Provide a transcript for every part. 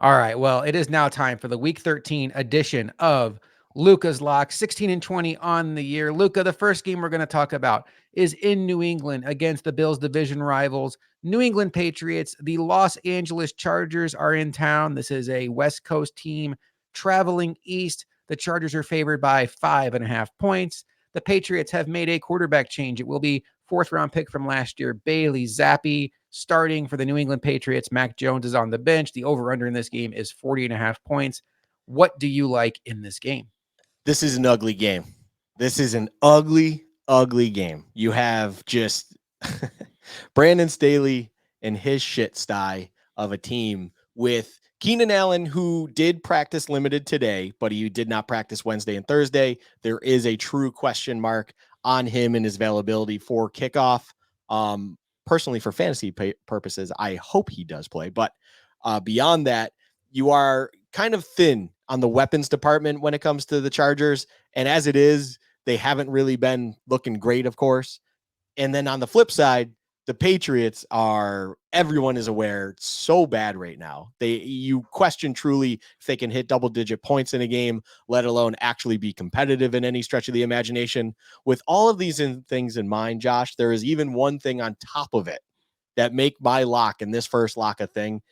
All right. Well, it is now time for the Week 13 edition of Luka's Lock, 16-20 on the year. Luka, the first game we're going to talk about is in New England against the Bills' division rivals, New England Patriots. The Los Angeles Chargers are in town. This is a West Coast team traveling east. The Chargers are favored by 5.5 points. The Patriots have made a quarterback change. It will be fourth-round pick from last year, Bailey Zappi, starting for the New England Patriots. Mac Jones is on the bench. The over-under in this game is 40.5 points. What do you like in this game? This is an ugly game. This is an ugly, ugly game. You have just Brandon Staley and his shit sty of a team with Keenan Allen, who did practice limited today, but he did not practice Wednesday and Thursday. There is a true question mark on him and his availability for kickoff. Personally, for fantasy purposes, I hope he does play. But beyond that, you are kind of thin on the weapons department when it comes to the Chargers. And as it is, they haven't really been looking great, of course. And then on the flip side, the Patriots are, everyone is aware, so bad right now. You question truly if they can hit double-digit points in a game, let alone actually be competitive in any stretch of the imagination. With all of these things in mind, Josh, there is even one thing on top of it that make my lock and this first lock a thing.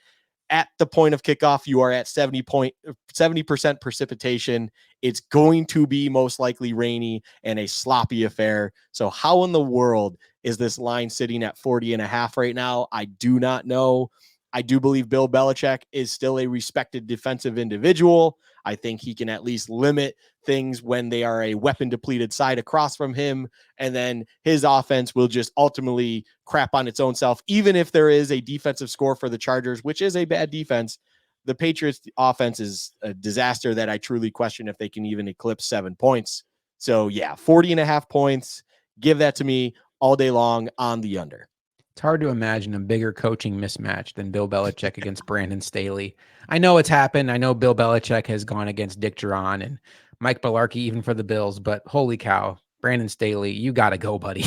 At the point of kickoff, you are at 70% precipitation. It's going to be most likely rainy and a sloppy affair. So how in the world is this line sitting at 40.5 right now? I do not know. I do believe Bill Belichick is still a respected defensive individual. I think he can at least limit things when they are a weapon depleted side across from him. And then his offense will just ultimately crap on its own self. Even if there is a defensive score for the Chargers, which is a bad defense, the Patriots offense is a disaster that I truly question if they can even eclipse 7 points. So yeah, 40.5 points. Give that to me all day long on the under. It's hard to imagine a bigger coaching mismatch than Bill Belichick against Brandon Staley. I know it's happened. I know Bill Belichick has gone against Dick Duran and Mike Balarkey, even for the Bills, but holy cow, Brandon Staley, you got to go, buddy.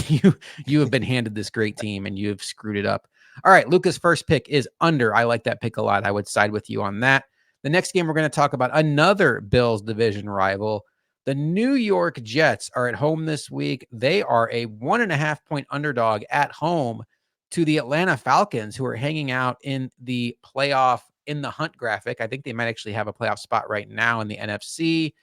You have been handed this great team and you have screwed it up. All right, Luka's first pick is under. I like that pick a lot. I would side with you on that. The next game we're going to talk about, another Bills division rival. The New York Jets are at home this week. They are a 1.5 point underdog at home to the Atlanta Falcons, who are hanging out in the playoff in the hunt graphic. I think they might actually have a playoff spot right now in the NFC.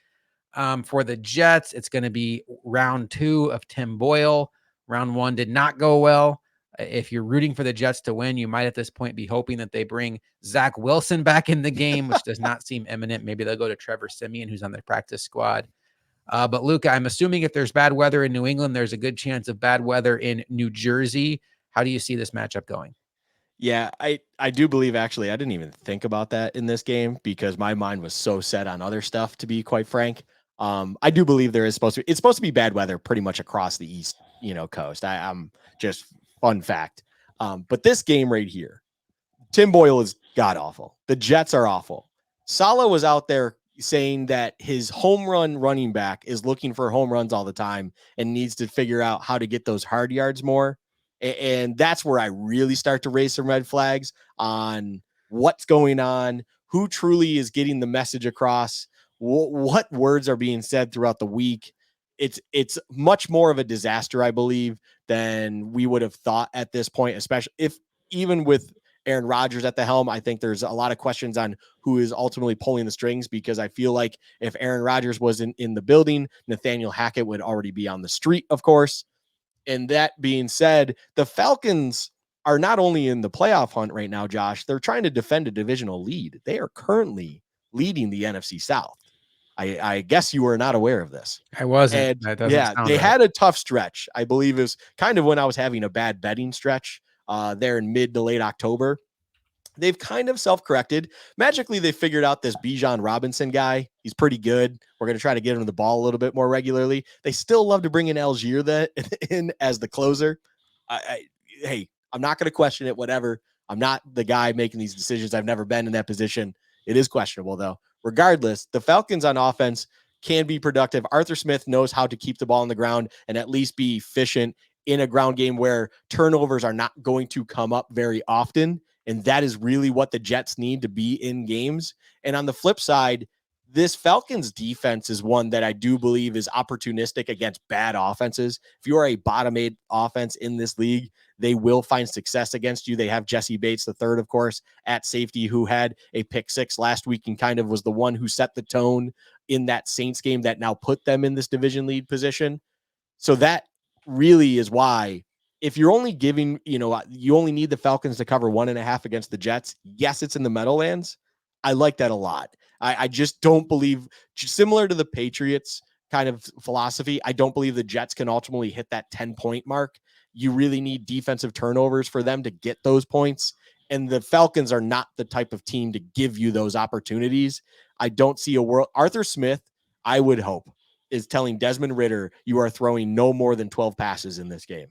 For the Jets, it's going to be round 2 of Tim Boyle. Round 1 did not go well. If you're rooting for the Jets to win, you might at this point be hoping that they bring Zach Wilson back in the game, which does not seem imminent. Maybe they'll go to Trevor Siemian, who's on the practice squad. But Luka, I'm assuming if there's bad weather in New England, there's a good chance of bad weather in New Jersey. How do you see this matchup going? Yeah, I do believe, actually, I didn't even think about that in this game because my mind was so set on other stuff, to be quite frank. I do believe it's supposed to be bad weather pretty much across the East, coast. I'm just fun fact. But this game right here, Tim Boyle is god awful. The Jets are awful. Saleh was out there saying that his home run running back is looking for home runs all the time and needs to figure out how to get those hard yards more. And that's where I really start to raise some red flags on what's going on, who truly is getting the message across, what words are being said throughout the week. It's much more of a disaster, I believe, than we would have thought at this point, especially if even with Aaron Rodgers at the helm. I think there's a lot of questions on who is ultimately pulling the strings, because I feel like if Aaron Rodgers wasn't in the building, Nathaniel Hackett would already be on the street, of course. And that being said, the Falcons are not only in the playoff hunt right now, Josh, they're trying to defend a divisional lead. They are currently leading the NFC South. I guess you were not aware of this. I wasn't. And That doesn't yeah, sound they right. had a tough stretch. I believe it was kind of when I was having a bad betting stretch there in mid to late October. They've kind of self-corrected. Magically, they figured out this Bijan Robinson guy. He's pretty good. We're going to try to get him the ball a little bit more regularly. They still love to bring in Algier in as the closer. Hey, I'm not going to question it, whatever. I'm not the guy making these decisions. I've never been in that position. It is questionable, though. Regardless, the Falcons on offense can be productive. Arthur Smith knows how to keep the ball on the ground and at least be efficient in a ground game where turnovers are not going to come up very often. And that is really what the Jets need to be in games. And on the flip side, this Falcons defense is one that I do believe is opportunistic against bad offenses. If you are a bottom 8 offense in this league, they will find success against you. They have Jesse Bates the third, of course, at safety, who had a pick 6 last week and kind of was the one who set the tone in that Saints game that now put them in this division lead position. So that really is why, if you're only giving, you only need the Falcons to cover 1.5 against the Jets. Yes, it's in the Meadowlands. I like that a lot. I just don't believe, similar to the Patriots kind of philosophy, I don't believe the Jets can ultimately hit that 10-point mark. You really need defensive turnovers for them to get those points. And the Falcons are not the type of team to give you those opportunities. I don't see a world. Arthur Smith, I would hope, is telling Desmond Ridder, you are throwing no more than 12 passes in this game.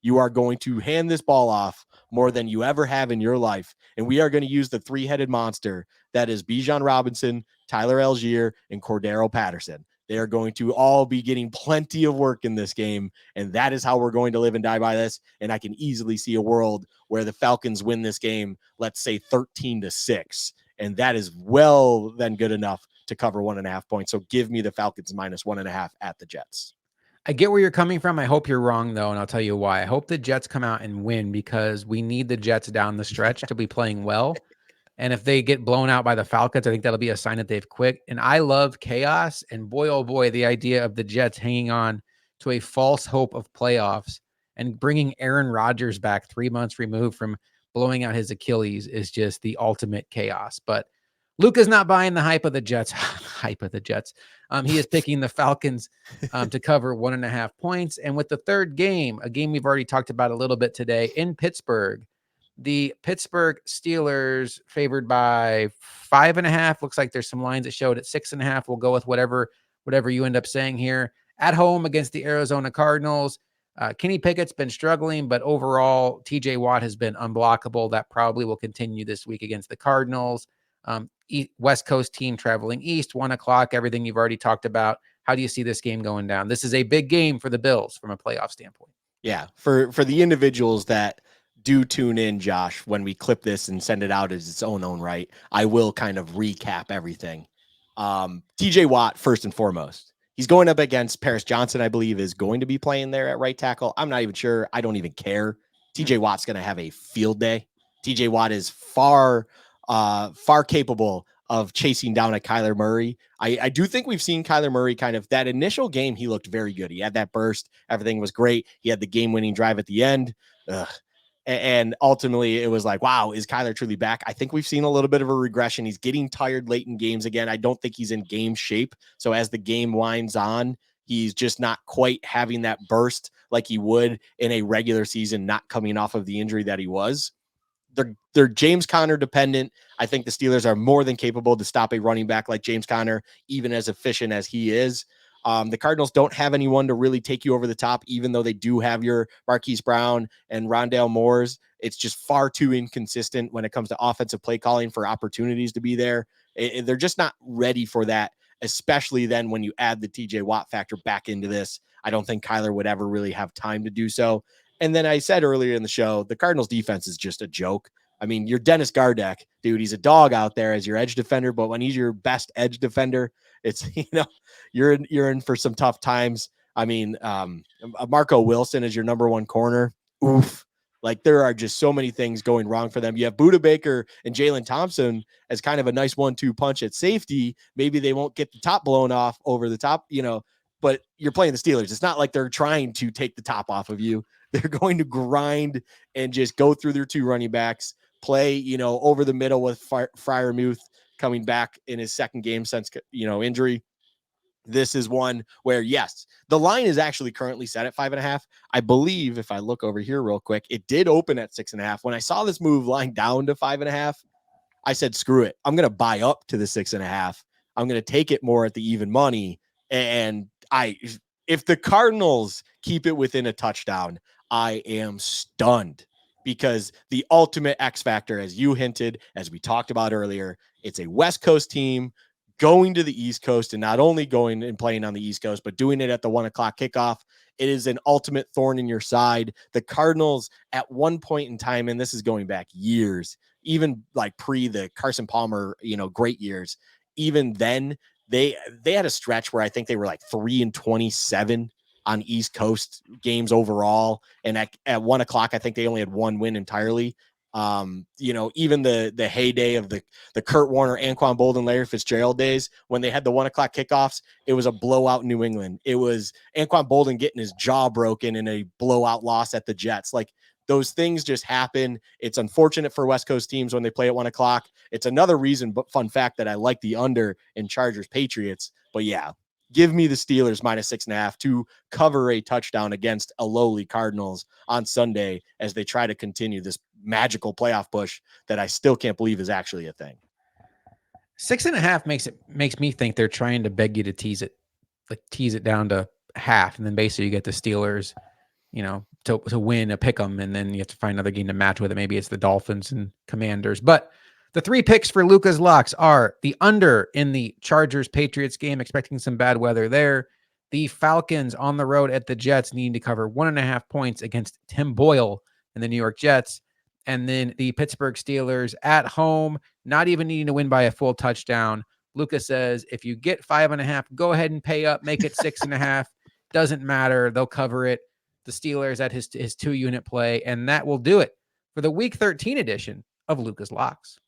You are going to hand this ball off more than you ever have in your life. And we are going to use the 3-headed monster that is Bijan Robinson, Tyler Algier, and Cordero Patterson. They are going to all be getting plenty of work in this game. And that is how we're going to live and die by this. And I can easily see a world where the Falcons win this game, let's say 13-6. And that is well then good enough to cover 1.5 points. So give me the Falcons -1.5 at the Jets. I get where you're coming from. I hope you're wrong, though, and I'll tell you why. I hope the Jets come out and win because we need the Jets down the stretch to be playing well. And if they get blown out by the Falcons, I think that'll be a sign that they've quit. And I love chaos. And boy, oh boy, the idea of the Jets hanging on to a false hope of playoffs and bringing Aaron Rodgers back 3 months removed from blowing out his Achilles is just the ultimate chaos. But Luka's not buying the hype of the Jets. Hype of the Jets. He is picking the Falcons to cover 1.5 points. And with the third game, a game we've already talked about a little bit today in Pittsburgh, the Pittsburgh Steelers favored by 5.5. Looks like there's some lines that showed at 6.5. We'll go with whatever you end up saying here. At home against the Arizona Cardinals. Kenny Pickett's been struggling, but overall, TJ Watt has been unblockable. That probably will continue this week against the Cardinals. West Coast team traveling east, 1 o'clock, everything you've already talked about. How do you see this game going down? This is a big game for the Bills from a playoff standpoint. Yeah, for the individuals that do tune in, Josh, when we clip this and send it out as its own right, I will kind of recap everything. TJ Watt, first and foremost. He's going up against Paris Johnson, I believe, is going to be playing there at right tackle. I'm not even sure. I don't even care. TJ Watt's going to have a field day. TJ Watt is far capable of chasing down a Kyler Murray. I do think we've seen Kyler Murray kind of that initial game. He looked very good. He had that burst. Everything was great. He had the game-winning drive at the end. And ultimately it was like, wow, is Kyler truly back? I think we've seen a little bit of a regression. He's getting tired late in games again. I don't think he's in game shape. So as the game winds on, he's just not quite having that burst like he would in a regular season, not coming off of the injury that he was. They're James Conner dependent. I think the Steelers are more than capable to stop a running back like James Conner, even as efficient as he is. The Cardinals don't have anyone to really take you over the top, even though they do have your Marquise Brown and Rondale Moores. It's just far too inconsistent when it comes to offensive play calling for opportunities to be there. They're just not ready for that, especially then when you add the TJ Watt factor back into this. I don't think Kyler would ever really have time to do so. And then I said earlier in the show, the Cardinals defense is just a joke. I mean, you're Dennis Gardeck, dude. He's a dog out there as your edge defender, but when he's your best edge defender, it's, you're in for some tough times. I mean, Marco Wilson is your number one corner. Oof. Like, there are just so many things going wrong for them. You have Budda Baker and Jalen Thompson as kind of a nice 1-2 punch at safety. Maybe they won't get the top blown off over the top, but you're playing the Steelers. It's not like they're trying to take the top off of you. They're going to grind and just go through their 2 running backs, play, over the middle with Freiermuth coming back in his second game since, injury. This is one where, yes, the line is actually currently set at 5.5. I believe if I look over here real quick, it did open at 6.5. When I saw this move line down to 5.5, I said, screw it. I'm going to buy up to the 6.5. I'm going to take it more at the even money. And if the Cardinals keep it within a touchdown, I am stunned, because the ultimate X factor, as you hinted, as we talked about earlier, it's a West Coast team going to the East Coast, and not only going and playing on the East Coast, but doing it at the 1 o'clock kickoff. It is an ultimate thorn in your side. The Cardinals at one point in time, and this is going back years, even like pre the Carson Palmer, great years. Even then, they had a stretch where I think they were like 3-27 on East Coast games overall, and at 1:00, I think they only had one win entirely. Even the heyday of the Kurt Warner, Anquan Boldin, Larry Fitzgerald days, when they had the 1:00 kickoffs, it was a blowout in New England. It was Anquan Boldin getting his jaw broken in a blowout loss at the Jets. Like, those things just happen. It's unfortunate for West Coast teams when they play at 1:00. It's another reason, but fun fact, that I like the under in Chargers Patriots. But yeah, give me the Steelers -6.5 to cover a touchdown against a lowly Cardinals on Sunday as they try to continue this magical playoff push that I still can't believe is actually a thing. 6.5 makes me think they're trying to beg you to tease it down to half, and then basically you get the Steelers, to win a pick 'em, and then you have to find another game to match with it. Maybe it's the Dolphins and Commanders. But the 3 picks for Luka's locks are the under in the Chargers-Patriots game, expecting some bad weather there. The Falcons on the road at the Jets, needing to cover 1.5 points against Tim Boyle and the New York Jets. And then the Pittsburgh Steelers at home, not even needing to win by a full touchdown. Luka says, if you get 5.5, go ahead and pay up, make it 6.5. Doesn't matter. They'll cover it. The Steelers at his 2-unit play. And that will do it for the Week 13 edition of Luka's Locks.